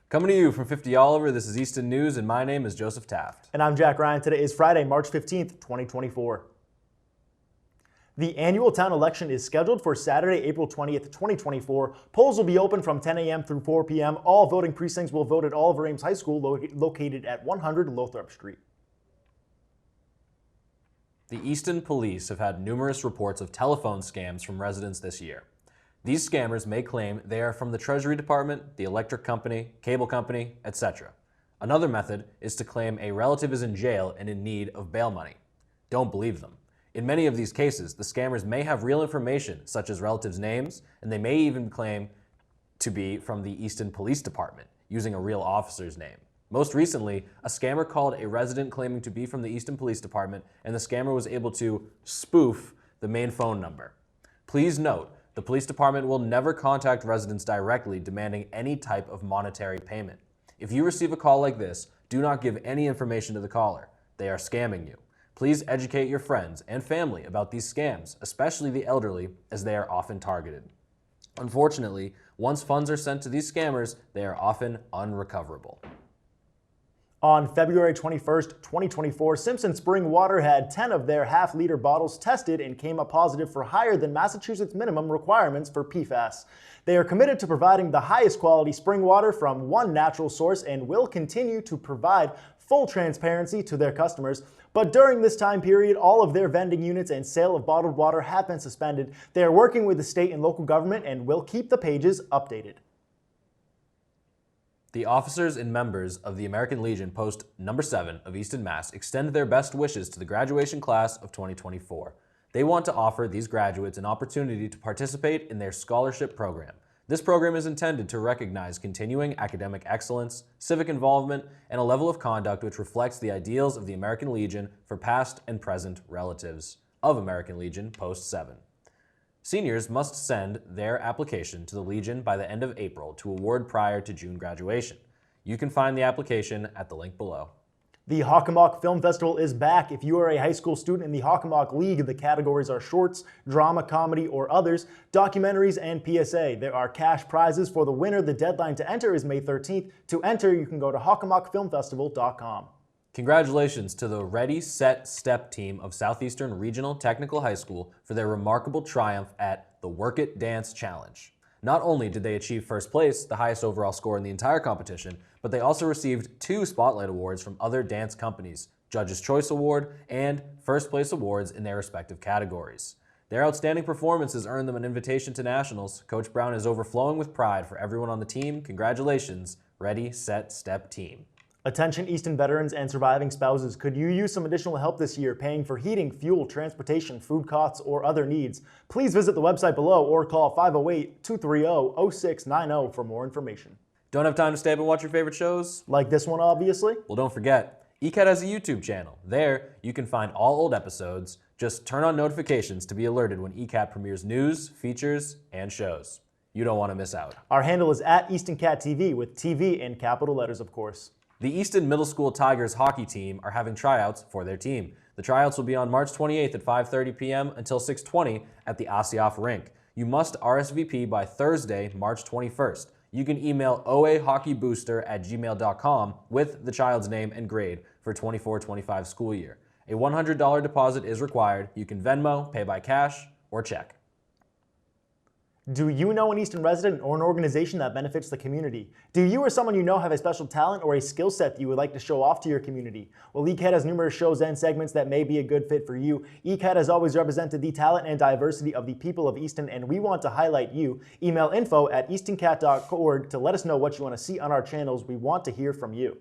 Coming to you from 50 Oliver, this is Easton News, and my name is Joseph Taft. And I'm Jack Ryan. Today is Friday, March 15th, 2024. The annual town election is scheduled for Saturday, April 20th, 2024. Polls will be open from 10 a.m. through 4 p.m. All voting precincts will vote at Oliver Ames High School, located at 100 Lothrop Street. The Easton police have had numerous reports of telephone scams from residents this year. These scammers may claim they are from the Treasury Department, the electric company, cable company, etc. Another method is to claim a relative is in jail and in need of bail money. Don't believe them. In many of these cases, the scammers may have real information, such as relatives' names, and they may even claim to be from the Easton Police Department, using a real officer's name. Most recently, a scammer called a resident claiming to be from the Easton Police Department, and the scammer was able to spoof the main phone number. Please note, the police department will never contact residents directly demanding any type of monetary payment. If you receive a call like this, do not give any information to the caller. They are scamming you. Please educate your friends and family about these scams, especially the elderly, as they are often targeted. Unfortunately, once funds are sent to these scammers, they are often unrecoverable. On February 21st, 2024, Simpson Spring Water had 10 of their half-liter bottles tested and came up positive for higher than Massachusetts minimum requirements for PFAS. They are committed to providing the highest quality spring water from one natural source and will continue to provide full transparency to their customers. But during this time period, all of their vending units and sale of bottled water have been suspended. They are working with the state and local government and will keep the pages updated. The officers and members of the American Legion Post No. 7 of Easton, Mass. Extend their best wishes to the graduation class of 2024. They want to offer these graduates an opportunity to participate in their scholarship program. This program is intended to recognize continuing academic excellence, civic involvement, and a level of conduct which reflects the ideals of the American Legion for past and present relatives of American Legion Post 7. Seniors must send their application to the Legion by the end of April to award prior to June graduation. You can find the application at the link below. The Hockomock Film Festival is back. If you are a high school student in the Hockomock League, the categories are shorts, drama, comedy, or others, documentaries, and PSA. There are cash prizes for the winner. The deadline to enter is May 13th. To enter, you can go to hockomockfilmfestival.com. Congratulations to the Ready, Set, Step team of Southeastern Regional Technical High School for their remarkable triumph at the Work It Dance Challenge. Not only did they achieve first place, the highest overall score in the entire competition, but they also received 2 Spotlight Awards from other dance companies, Judge's Choice Award and First Place Awards in their respective categories. Their outstanding performances earned them an invitation to nationals. Coach Brown is overflowing with pride for everyone on the team. Congratulations, Ready, Set, Step team. Attention Easton veterans and surviving spouses, could you use some additional help this year paying for heating, fuel, transportation, food costs, or other needs? Please visit the website below or call 508-230-0690 for more information. Don't have time to stay up and watch your favorite shows? Like this one, obviously? Well, don't forget, ECAT has a YouTube channel. There, you can find all old episodes. Just turn on notifications to be alerted when ECAT premieres news, features, and shows. You don't want to miss out. Our handle is at EastonCatTV, with TV in capital letters, of course. The Easton Middle School Tigers hockey team are having tryouts for their team. The tryouts will be on March 28th at 5:30 p.m. until 6:20 at the Asiaf Rink. You must RSVP by Thursday, March 21st. You can email oahockeybooster@gmail.com with the child's name and grade for 24-25 school year. A $100 deposit is required. You can Venmo, pay by cash, or check. Do you know an Easton resident or an organization that benefits the community? Do you or someone you know have a special talent or a skill set that you would like to show off to your community? Well, ECAT has numerous shows and segments that may be a good fit for you. ECAT has always represented the talent and diversity of the people of Easton, and we want to highlight you. Email info@eastoncat.org to let us know what you want to see on our channels. We want to hear from you.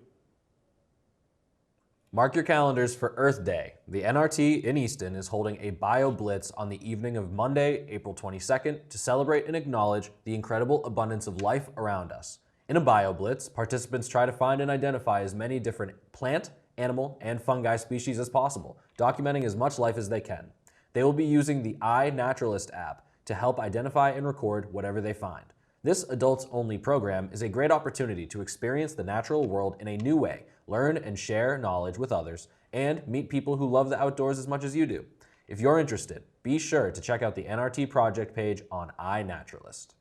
Mark your calendars for Earth Day. The NRT in Easton is holding a Bio Blitz on the evening of Monday, April 22nd, to celebrate and acknowledge the incredible abundance of life around us. In a Bio Blitz, participants try to find and identify as many different plant, animal, and fungi species as possible, documenting as much life as they can. They will be using the iNaturalist app to help identify and record whatever they find. This adults-only program is a great opportunity to experience the natural world in a new way, learn and share knowledge with others, and meet people who love the outdoors as much as you do. If you're interested, be sure to check out the NRT project page on iNaturalist.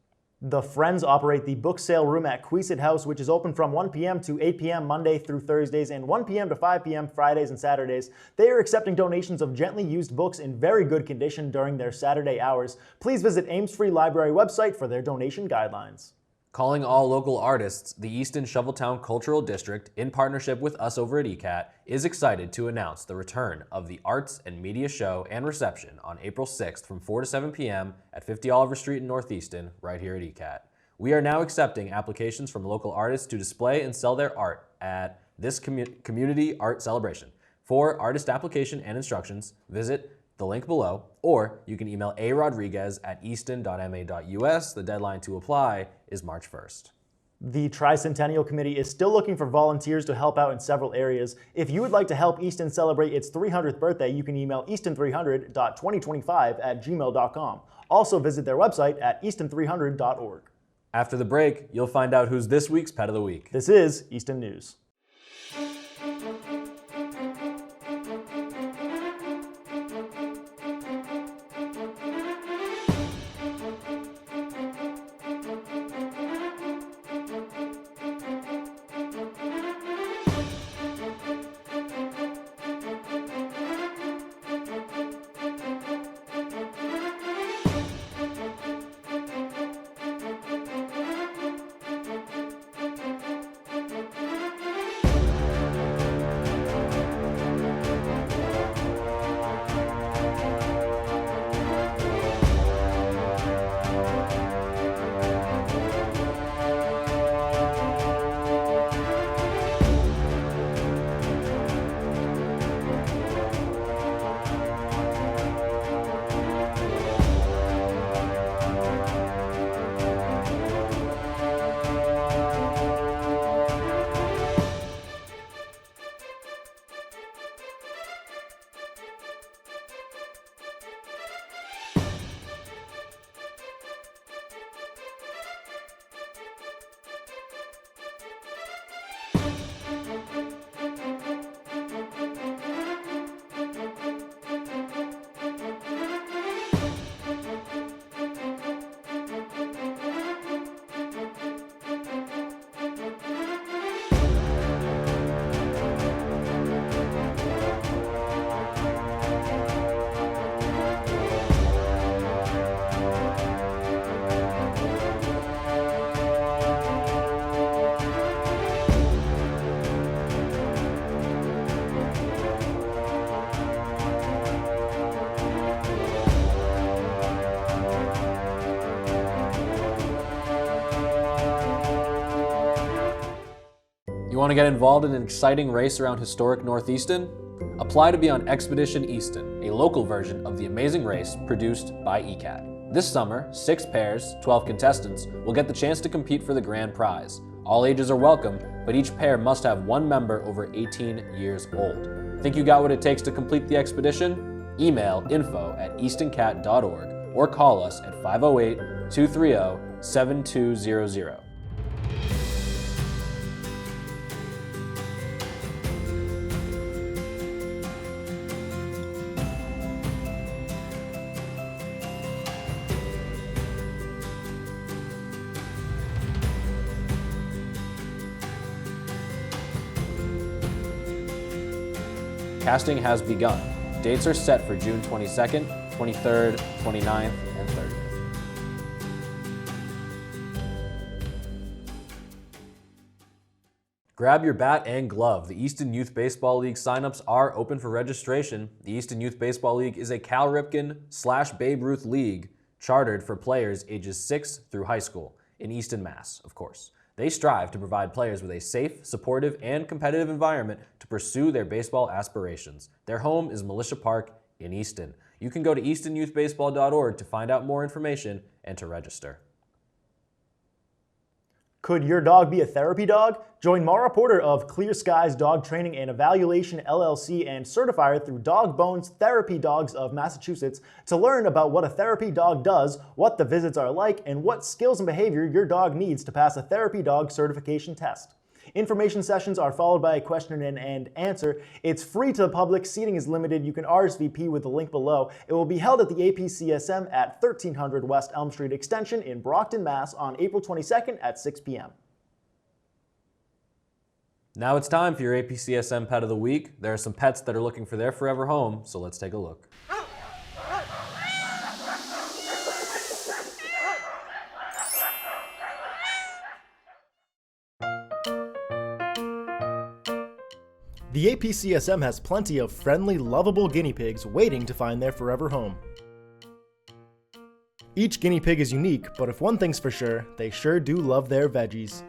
The Friends operate the book sale room at Queesit House, which is open from 1 p.m. to 8 p.m. Monday through Thursdays and 1 p.m. to 5 p.m. Fridays and Saturdays. They are accepting donations of gently used books in very good condition during their Saturday hours. Please visit Ames Free Library website for their donation guidelines. Calling all local artists, the Easton Shoveltown Cultural District, in partnership with us over at ECAT, is excited to announce the return of the Arts and Media Show and Reception on April 6th from 4 to 7 p.m. at 50 Oliver Street in North Easton, right here at ECAT. We are now accepting applications from local artists to display and sell their art at this community art celebration. For artist application and instructions, visit the link below, or you can email arodriguez@easton.ma.us. The deadline to apply is March 1st. The Tricentennial Committee is still looking for volunteers to help out in several areas. If you would like to help Easton celebrate its 300th birthday, you can email easton300.2025@gmail.com. Also visit their website at easton300.org. After the break, you'll find out who's this week's Pet of the Week. This is Easton News. You want to get involved in an exciting race around historic North Easton? Apply to be on Expedition Easton, a local version of the amazing race produced by ECAT. This summer, 6 pairs, 12 contestants, will get the chance to compete for the grand prize. All ages are welcome, but each pair must have one member over 18 years old. Think you got what it takes to complete the expedition? Email info@eastoncat.org or call us at 508-230-7200. Casting has begun. Dates are set for June 22nd, 23rd, 29th, and 30th. Grab your bat and glove. The Easton Youth Baseball League signups are open for registration. The Easton Youth Baseball League is a Cal Ripken/Babe Ruth league chartered for players ages 6 through high school in Easton, Mass, of course. They strive to provide players with a safe, supportive, and competitive environment to pursue their baseball aspirations. Their home is Militia Park in Easton. You can go to eastonyouthbaseball.org to find out more information and to register. Could your dog be a therapy dog? Join Mara Porter of Clear Skies Dog Training and Evaluation LLC and certifier through Dog Bones Therapy Dogs of Massachusetts to learn about what a therapy dog does, what the visits are like, and what skills and behavior your dog needs to pass a therapy dog certification test. Information sessions are followed by a question and answer. It's free to the public. Seating is limited. You can RSVP with the link below. It will be held at the APCSM at 1300 West Elm Street Extension in Brockton, Mass. on April 22nd at 6 p.m. Now it's time for your APCSM Pet of the Week. There are some pets that are looking for their forever home, so let's take a look. The APCSM has plenty of friendly, lovable guinea pigs waiting to find their forever home. Each guinea pig is unique, but if one thing's for sure, they sure do love their veggies.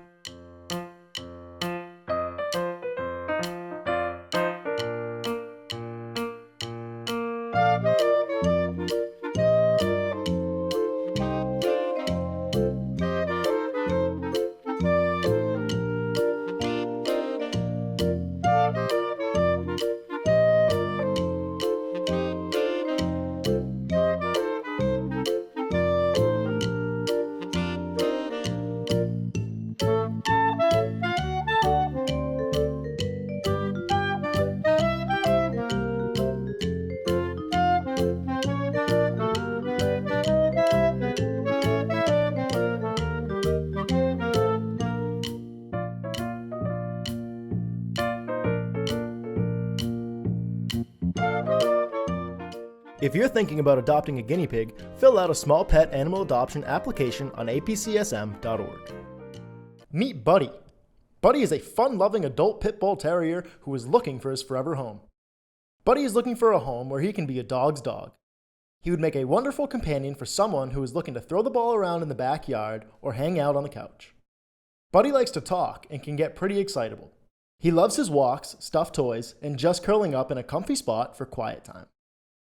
If you're thinking about adopting a guinea pig, fill out a small pet animal adoption application on apcsm.org. Meet Buddy. Buddy is a fun-loving adult pit bull terrier who is looking for his forever home. Buddy is looking for a home where he can be a dog's dog. He would make a wonderful companion for someone who is looking to throw the ball around in the backyard or hang out on the couch. Buddy likes to talk and can get pretty excitable. He loves his walks, stuffed toys, and just curling up in a comfy spot for quiet time.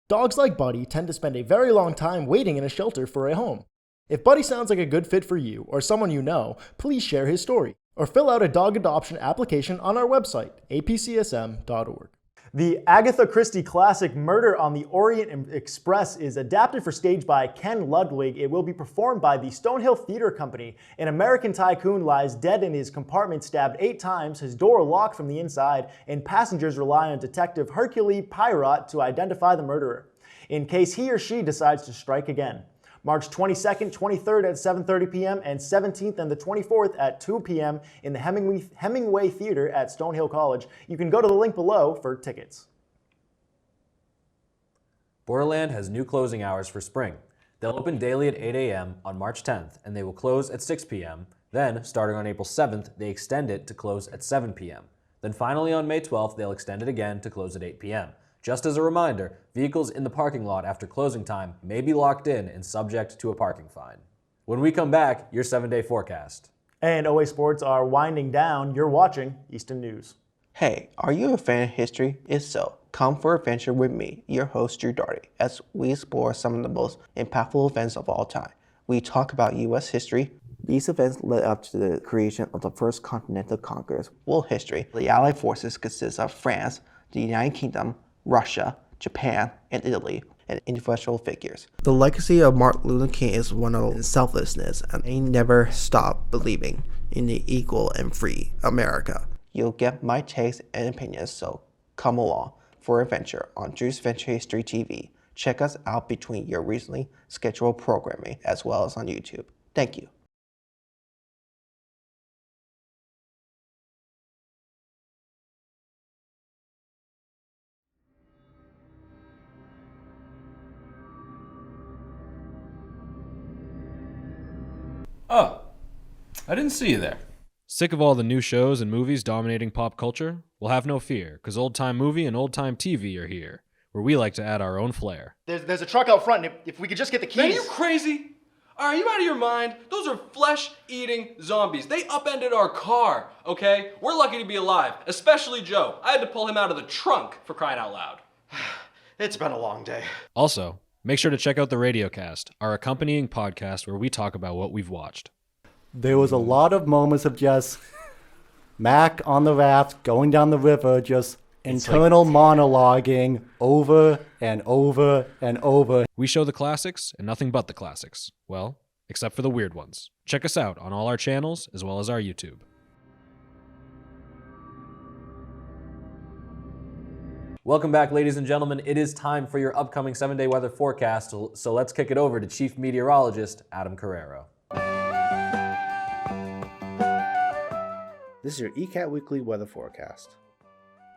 Dogs like Buddy tend to spend a very long time waiting in a shelter for a home. If Buddy sounds like a good fit for you or someone you know, please share his story or fill out a dog adoption application on our website, apcsm.org. The Agatha Christie classic Murder on the Orient Express is adapted for stage by Ken Ludwig. It will be performed by the Stonehill Theater Company. An American tycoon lies dead in his compartment, stabbed 8 times, his door locked from the inside, and passengers rely on Detective Hercule Poirot to identify the murderer, in case he or she decides to strike again. March 22nd, 23rd at 7:30 p.m. and 17th and the 24th at 2 p.m. in the Hemingway Theater at Stonehill College. You can go to the link below for tickets. Borderland has new closing hours for spring. They'll open daily at 8 a.m. on March 10th, and they will close at 6 p.m. Then, starting on April 7th, they extend it to close at 7 p.m. Then finally on May 12th, they'll extend it again to close at 8 p.m. Just as a reminder, vehicles in the parking lot after closing time may be locked in and subject to a parking fine. When we come back, your 7-day forecast. And OA Sports are winding down. You're watching Easton News. Hey, are you a fan of history? If so, come for an adventure with me, your host Drew Daugherty, as we explore some of the most impactful events of all time. We talk about U.S. history. These events led up to the creation of the First Continental Congress. World history. The Allied forces consist of France, the United Kingdom, Russia, Japan, and Italy, and influential figures. The legacy of Martin Luther King is one of selflessness, and he never stopped believing in the equal and free America. You'll get my takes and opinions, so come along for an adventure on Drew's Venture History TV. Check us out between your recently scheduled programming, as well as on YouTube. Thank you. Oh, I didn't see you there. Sick of all the new shows and movies dominating pop culture? Well, have no fear, because Old Time Movie and Old Time TV are here, where we like to add our own flair. There's a truck out front, and if we could just get the keys... Man, are you crazy? Are you out of your mind? Those are flesh-eating zombies. They upended our car, okay? We're lucky to be alive, especially Joe. I had to pull him out of the trunk, for crying out loud. It's been a long day. Also, make sure to check out the Radiocast, our accompanying podcast where we talk about what we've watched. There was a lot of moments of just Mac on the raft going down the river, just internal monologuing over and over and over. We show the classics and nothing but the classics. Well, except for the weird ones. Check us out on all our channels as well as our YouTube. Welcome back, ladies and gentlemen. It is time for your upcoming 7-day weather forecast, so let's kick it over to Chief Meteorologist Adam Carreiro. This is your ECAT Weekly Weather Forecast.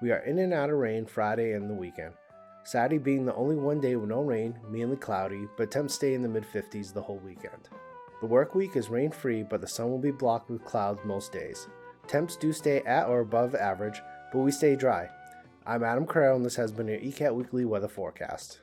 We are in and out of rain Friday and the weekend. Saturday being the only one day with no rain, mainly cloudy, but temps stay in the mid-50s the whole weekend. The work week is rain-free, but the sun will be blocked with clouds most days. Temps do stay at or above average, but we stay dry. I'm Adam Carreiro, and this has been your ECAT Weekly Weather Forecast.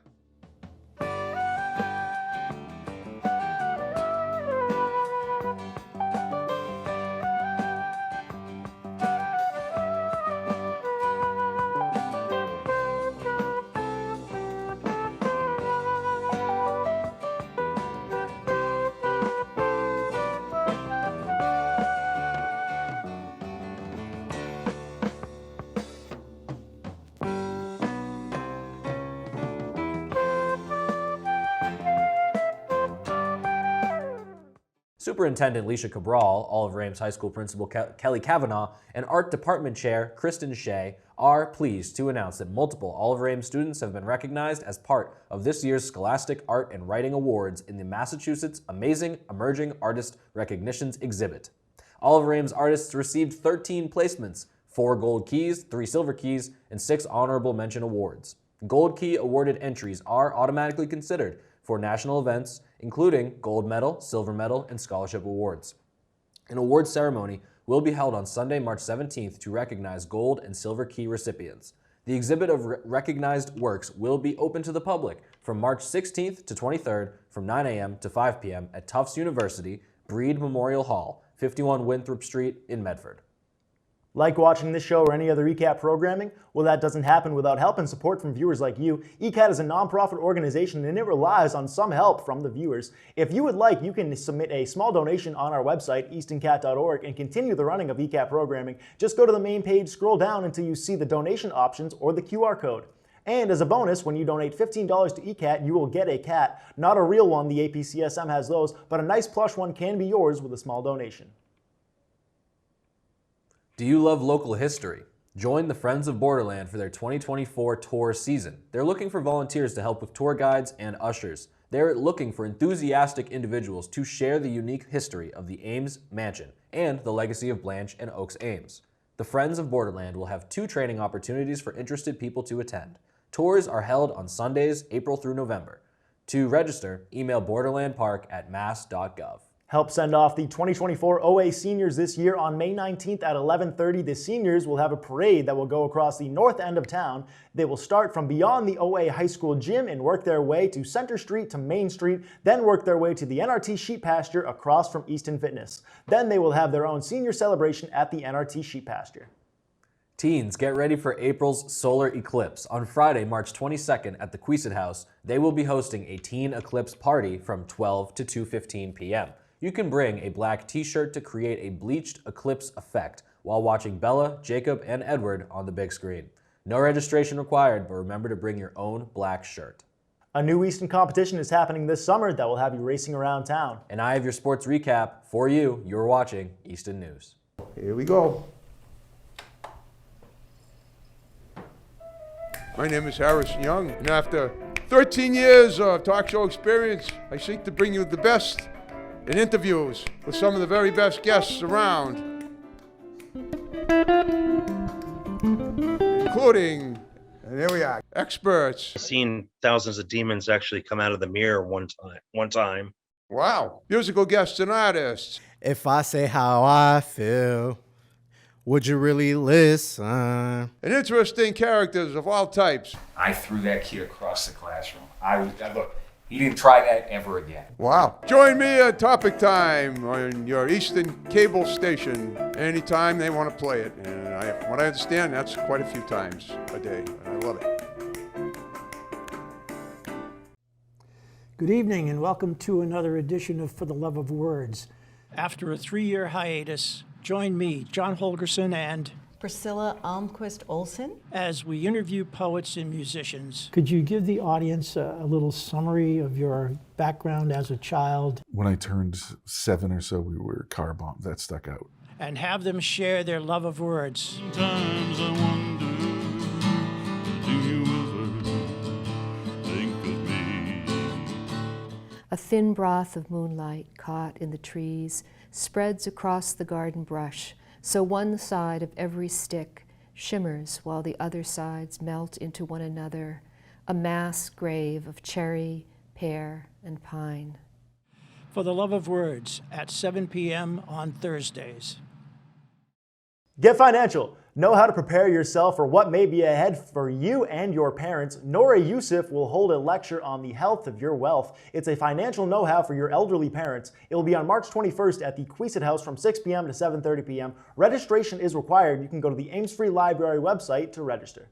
Superintendent Leisha Cabral, Olive Ames High School Principal Kelly Kavanaugh, and Art Department Chair Kristen Shea are pleased to announce that multiple Olive Ames students have been recognized as part of this year's Scholastic Art and Writing Awards in the Massachusetts Amazing Emerging Artist Recognitions exhibit. Olive Ames artists received 13 placements, 4 Gold Keys, 3 Silver Keys, and 6 Honorable Mention Awards. Gold Key awarded entries are automatically considered for national events, including gold medal, silver medal, and scholarship awards. An awards ceremony will be held on Sunday, March 17th to recognize gold and silver key recipients. The exhibit of recognized works will be open to the public from March 16th to 23rd from 9 a.m. to 5 p.m. at Tufts University, Breed Memorial Hall, 51 Winthrop Street in Medford. Like watching this show or any other ECAT programming? Well, that doesn't happen without help and support from viewers like you. ECAT is a nonprofit organization and it relies on some help from the viewers. If you would like, you can submit a small donation on our website, eastoncat.org, and continue the running of ECAT programming. Just go to the main page, scroll down until you see the donation options or the QR code. And as a bonus, when you donate $15 to ECAT, you will get a cat. Not a real one, the APCSM has those, but a nice plush one can be yours with a small donation. Do you love local history? Join the Friends of Borderland for their 2024 tour season. They're looking for volunteers to help with tour guides and ushers. They're looking for enthusiastic individuals to share the unique history of the Ames Mansion and the legacy of Blanche and Oaks Ames. The Friends of Borderland will have 2 training opportunities for interested people to attend. Tours are held on Sundays, April through November. To register, email borderlandpark@mass.gov. Help send off the 2024 OA seniors this year on May 19th at 11:30. The seniors will have a parade that will go across the north end of town. They will start from beyond the OA High School gym and work their way to Center Street to Main Street, then work their way to the NRT Sheep Pasture across from Easton Fitness. Then they will have their own senior celebration at the NRT Sheep Pasture. Teens, get ready for April's solar eclipse. On Friday, March 22nd at the Queesit House, they will be hosting a teen eclipse party from 12 to 2:15 p.m. You can bring a black t-shirt to create a bleached eclipse effect while watching Bella, Jacob, and Edward on the big screen. No registration required, but remember to bring your own black shirt. A new Easton competition is happening this summer that will have you racing around town. And I have your sports recap for you. You're watching Easton News. Here we go. My name is Harrison Young, and after 13 years of talk show experience, I seek to bring you the best in interviews with some of the very best guests around, including, and here we are, experts. I've seen thousands of demons actually come out of the mirror one time. Wow. Musical guests and artists. If I say how I feel, would you really listen? And interesting characters of all types. I threw that kid across the classroom. Look, he didn't try that ever again. Wow. Join me at Topic Time on your Easton cable station anytime they want to play it. And from what I understand, that's quite a few times a day. And I love it. Good evening and welcome to another edition of For the Love of Words. After a 3-year hiatus, join me, John Holgerson, and Priscilla Almquist Olson, as we interview poets and musicians. Could you give the audience a little summary of your background as a child? When I turned 7 or so, we were car bombed. That stuck out. And have them share their love of words. Sometimes I wonder, do you A thin broth of moonlight caught in the trees spreads across the garden brush, so one side of every stick shimmers while the other sides melt into one another, a mass grave of cherry, pear, and pine. For the Love of Words at 7 p.m. on Thursdays. Get financial. Know how to prepare yourself for what may be ahead for you and your parents. Nora Yusuf will hold a lecture on the health of your wealth. It's a financial know-how for your elderly parents. It will be on March 21st at the Queesit House from 6 p.m. to 7:30 p.m. Registration is required. You can go to the Ames Free Library website to register.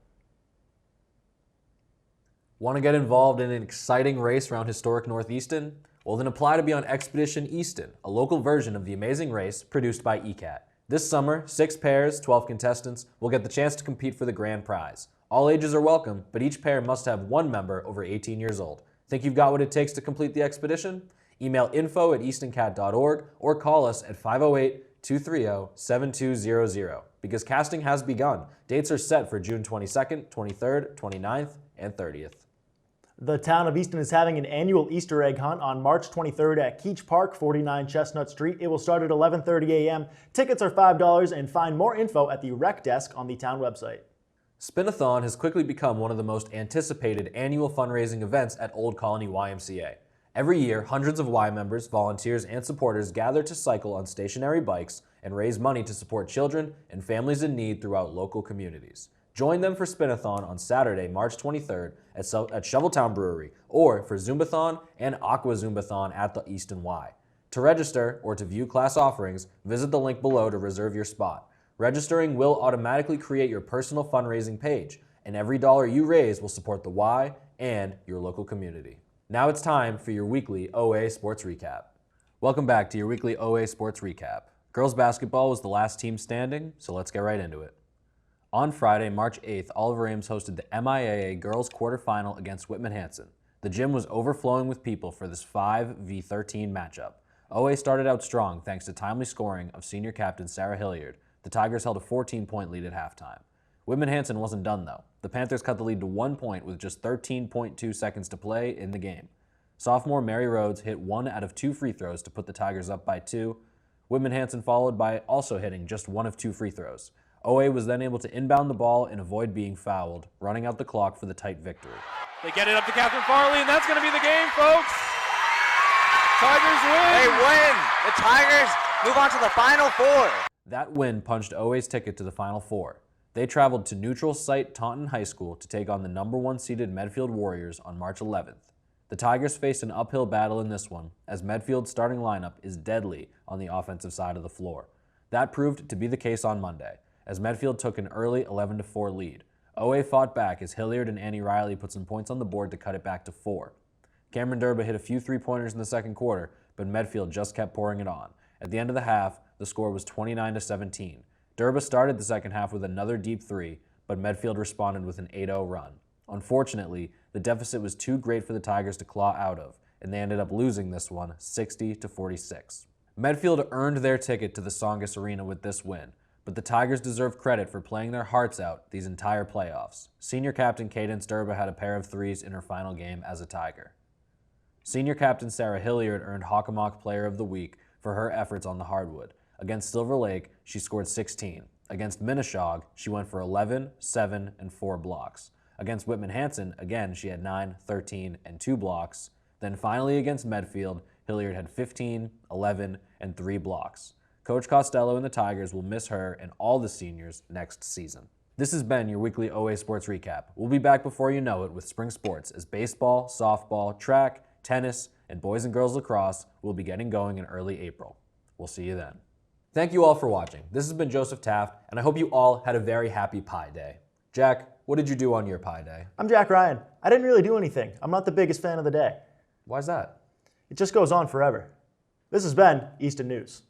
Want to get involved in an exciting race around historic North Easton? Well, then apply to be on Expedition Easton, a local version of the amazing race produced by ECAT. This summer, 6 pairs, 12 contestants, will get the chance to compete for the grand prize. All ages are welcome, but each pair must have one member over 18 years old. Think you've got what it takes to complete the expedition? Email info@eastoncat.org or call us at 508-230-7200 because casting has begun. Dates are set for June 22nd, 23rd, 29th, and 30th. The town of Easton is having an annual Easter egg hunt on March 23rd at Keach Park, 49 Chestnut Street. It will start at 11:30 a.m. Tickets are $5 and find more info at the rec desk on the town website. Spin-a-thon has quickly become one of the most anticipated annual fundraising events at Old Colony YMCA. Every year, hundreds of Y members, volunteers, and supporters gather to cycle on stationary bikes and raise money to support children and families in need throughout local communities. Join them for Spin-a-thon on Saturday, March 23rd at Shoveltown Brewery, or for Zumbathon and Aqua Zumbathon at the Easton Y. To register or to view class offerings, visit the link below to reserve your spot. Registering will automatically create your personal fundraising page, and every dollar you raise will support the Y and your local community. Now it's time for your weekly OA Sports Recap. Welcome back to your weekly OA Sports Recap. Girls basketball was the last team standing, so let's get right into it. On Friday, March 8th, Oliver Ames hosted the MIAA girls quarterfinal against Whitman-Hanson. The gym was overflowing with people for this 5v13 matchup. OA started out strong thanks to timely scoring of senior captain Sarah Hilliard. The Tigers held a 14-point lead at halftime. Whitman-Hanson wasn't done though. The Panthers cut the lead to 1 point with just 13.2 seconds to play in the game. Sophomore Mary Rhodes hit 1 out of 2 free throws to put the Tigers up by 2. Whitman-Hanson followed by also hitting just 1 of 2 free throws. OA was then able to inbound the ball and avoid being fouled, running out the clock for the tight victory. They get it up to Catherine Farley, and that's going to be the game, folks. Tigers win. They win. The Tigers move on to the Final Four. That win punched OA's ticket to the Final Four. They traveled to neutral site Taunton High School to take on the number 1 seeded Medfield Warriors on March 11th. The Tigers faced an uphill battle in this one, as Medfield's starting lineup is deadly on the offensive side of the floor. That proved to be the case on Monday, as Medfield took an early 11-4 lead. OA fought back as Hilliard and Annie Riley put some points on the board to cut it back to 4. Cameron Durba hit a few three-pointers in the second quarter, but Medfield just kept pouring it on. At the end of the half, the score was 29-17. Durba started the second half with another deep 3, but Medfield responded with an 8-0 run. Unfortunately, the deficit was too great for the Tigers to claw out of, and they ended up losing this one 60-46. Medfield earned their ticket to the Songus Arena with this win, but the Tigers deserve credit for playing their hearts out these entire playoffs. Senior captain Cadence Durba had a pair of 3s in her final game as a Tiger. Senior captain Sarah Hilliard earned Hockomock Player of the Week for her efforts on the hardwood. Against Silver Lake, she scored 16. Against Minneshaug, she went for 11, 7, and 4 blocks. Against Whitman-Hanson, again, she had 9, 13, and 2 blocks. Then finally against Medfield, Hilliard had 15, 11, and 3 blocks. Coach Costello and the Tigers will miss her and all the seniors next season. This has been your weekly OA Sports Recap. We'll be back before you know it with spring sports as baseball, softball, track, tennis, and boys and girls lacrosse will be getting going in early April. We'll see you then. Thank you all for watching. This has been Joseph Taft, and I hope you all had a very happy Pi Day. Jack, what did you do on your Pi Day? I'm Jack Ryan. I didn't really do anything. I'm not the biggest fan of the day. Why's that? It just goes on forever. This has been Easton News.